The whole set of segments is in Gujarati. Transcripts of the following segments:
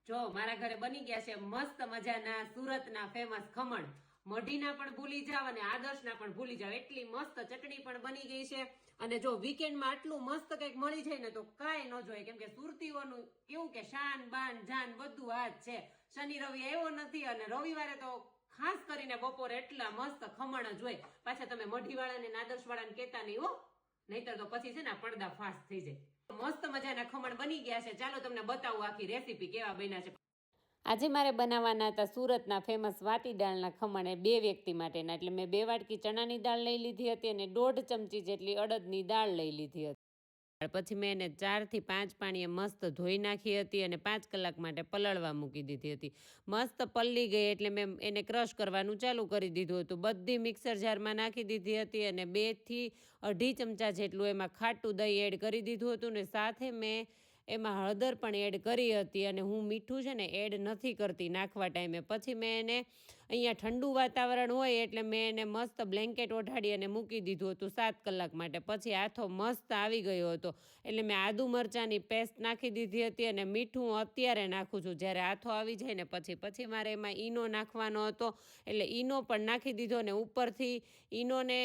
જો મારા ઘરે બની ગયા છે મસ્ત મજાના સુરતના ફેમસ ખમણ. મઢીના પણ ભૂલી જાવ અને આદર્શના પણ ભૂલી જાવ, એટલી મસ્ત ચટણી પણ બની ગઈ છે. અને જો વીકેન્ડમાં આટલું મસ્ત કંઈક મળી જાય ને તો કાંઈ ન જોઈએ, કેમ કે સુરતીઓનું કેવું કે શાન બાન જાન બધું આ જ છે. શનિ રવિ આવ્યો નથી અને રવિવારે તો ખાસ કરીને બપોરે એટલા મસ્ત ખમણ જ હોય. પાછા તમે મઢીવાળાને આદર્શવાળાને કહેતા નહીં હો, નહીતર તો પછી છે ને પડદા ફાસ થઈ જાય. મસ્ત મજાના ખમણ બની ગયા છે. ચાલો તમને બતાવું આખી રેસીપી કેવા બન્યા છે. આજે મારે બનાવવાના હતા સુરતના ફેમસ વાટી દાળના ખમણ, એ 2 વ્યક્તિ માટેના. એટલે મેં 2 વાટકી ચણાની દાળ લઈ લીધી હતી અને 1.5 ચમચી જેટલી અડદની દાળ લઈ લીધી હતી. પછી મેં એને 4 થી 5 પાણીએ મસ્ત ધોઈ નાખી હતી અને 5 કલાક માટે પલળવા મૂકી દીધી હતી. મસ્ત પલળી ગઈ એટલે મેં એને ક્રશ કરવાનું ચાલુ કરી દીધું હતું. બધી મિક્સર જારમાં નાખી દીધી હતી અને 2 થી 2.5 ચમચા જેટલું એમાં ખાટું દહીં એડ કરી દીધું હતું ને સાથે મેં એમાં હળદર પણ એડ કરી હતી. અને હું મીઠું છે ને એડ નથી કરતી નાખવા ટાઈમે. પછી મેં એને અહીંયા ઠંડુ વાતાવરણ હોય એટલે મેં એને મસ્ત બ્લેન્કેટ ઓઢાડી અને મૂકી દીધું હતું 7 કલાક માટે. પછી આથો મસ્ત આવી ગયો હતો એટલે મેં આદુ મરચાંની પેસ્ટ નાખી દીધી હતી અને મીઠું અત્યારે નાખું છું જ્યારે આથો આવી જાય ને પછી મારે એમાં ઈનો નાખવાનો હતો એટલે ઈનો પણ નાખી દીધો. ને ઉપરથી ઈનોને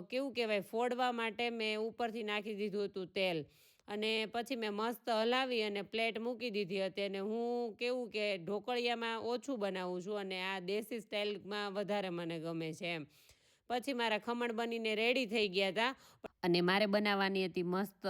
કેવું કહેવાય ફોડવા માટે મેં ઉપરથી નાખી દીધું હતું તેલ. અને પછી મેં મસ્ત હલાવી અને પ્લેટ મૂકી દીધી હતી. અને હું કેવું કે ઢોકળિયામાં ઓછું બનાવું છું અને આ દેશી સ્ટાઇલમાં વધારે મને ગમે છે એમ. પછી મારા ખમણ બનીને રેડી થઈ ગયા હતા અને મારે બનાવવાની હતી મસ્ત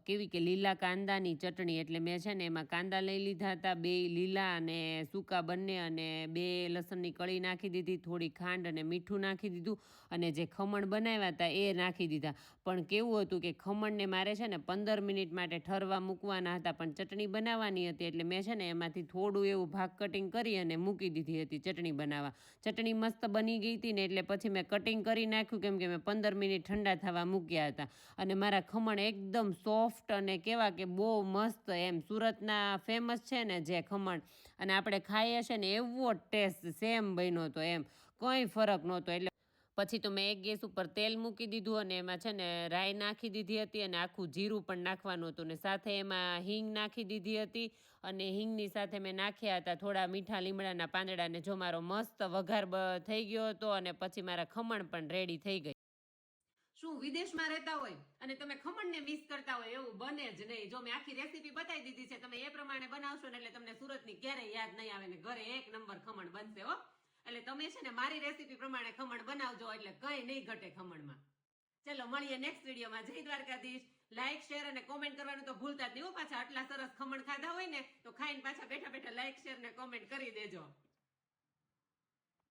કેવી કે લીલા કાંદાની ચટણી. એટલે મેં છે ને એમાં કાંદા લઈ લીધા હતા 2 લીલા અને સૂકા બંને, અને 2 લસણની કળી નાખી દીધી, થોડી ખાંડ અને મીઠું નાખી દીધું અને જે ખમણ બનાવ્યા હતા એ નાખી દીધા. પણ કેવું હતું કે ખમણને મારે છે ને 15 મિનિટ માટે ઠરવા મૂકવાના હતા, પણ ચટણી બનાવવાની હતી એટલે મેં છે ને એમાંથી થોડું એવું ભાગ કટિંગ કરી અને મૂકી દીધી હતી ચટણી બનાવવા. ચટણી મસ્ત બની ગઈ હતી ને એટલે પછી મેં કટિંગ કરી નાખ્યું, કેમ કે મેં 15 મિનિટ ઠંડા થવા મૂક્યા હતા. અને મારા ખમણ એકદમ સોફ્ટ અને કેવા કે બહુ મસ્ત એમ સુરતના ફેમસ છે ને જે ખમણ, અને આપણે ખાઈએ છે ને એવો ટેસ્ટ સેમ બન્યો હતો એમ, કંઈ ફરક નહોતો. એટલે પછી તો મેં એક ગેસ ઉપર તેલ મૂકી દીધું અને એમાં છે ને રાઈ નાખી દીધી હતી અને આખું જીરું પણ નાખવાનું હતું. ને સાથે એમાં હિંગ નાખી દીધી હતી અને હિંગની સાથે મેં નાખ્યા હતા થોડા મીઠા લીમડાના પાંદડા. ને જો મારો મસ્ત વઘાર થઈ ગયો હતો અને પછી મારા ખમણ પણ રેડી થઈ ગઈ. શું વિદેશમાં રહેતા હોય અને તમે ખમણને મિસ કરતા હોય? એવું બને જ નહીં. જો મેં આખી રેસીપી બતાવી દીધી છે, તમે એ પ્રમાણે બનાવશો ને એટલે તમને સુરતની ક્યારેય યાદ નહીં આવે ને ઘરે 1 નંબર ખમણ બનશે હો. એટલે તમે છે ને મારી રેસીપી પ્રમાણે ખમણ બનાવજો એટલે કંઈ નહીં ઘટે ખમણમાં. ચલો મળીએ નેક્સ્ટ વિડીયોમાં. જય દ્વારકાધીશ. લાઈક શેર અને કોમેન્ટ કરવાનું તો ભૂલતા જ નહીં. પાછા આટલા સરસ ખમણ ખાધા હોય ને તો ખાઈને પાછા બેઠા બેઠા લાઈક શેર ને કોમેન્ટ કરી દેજો.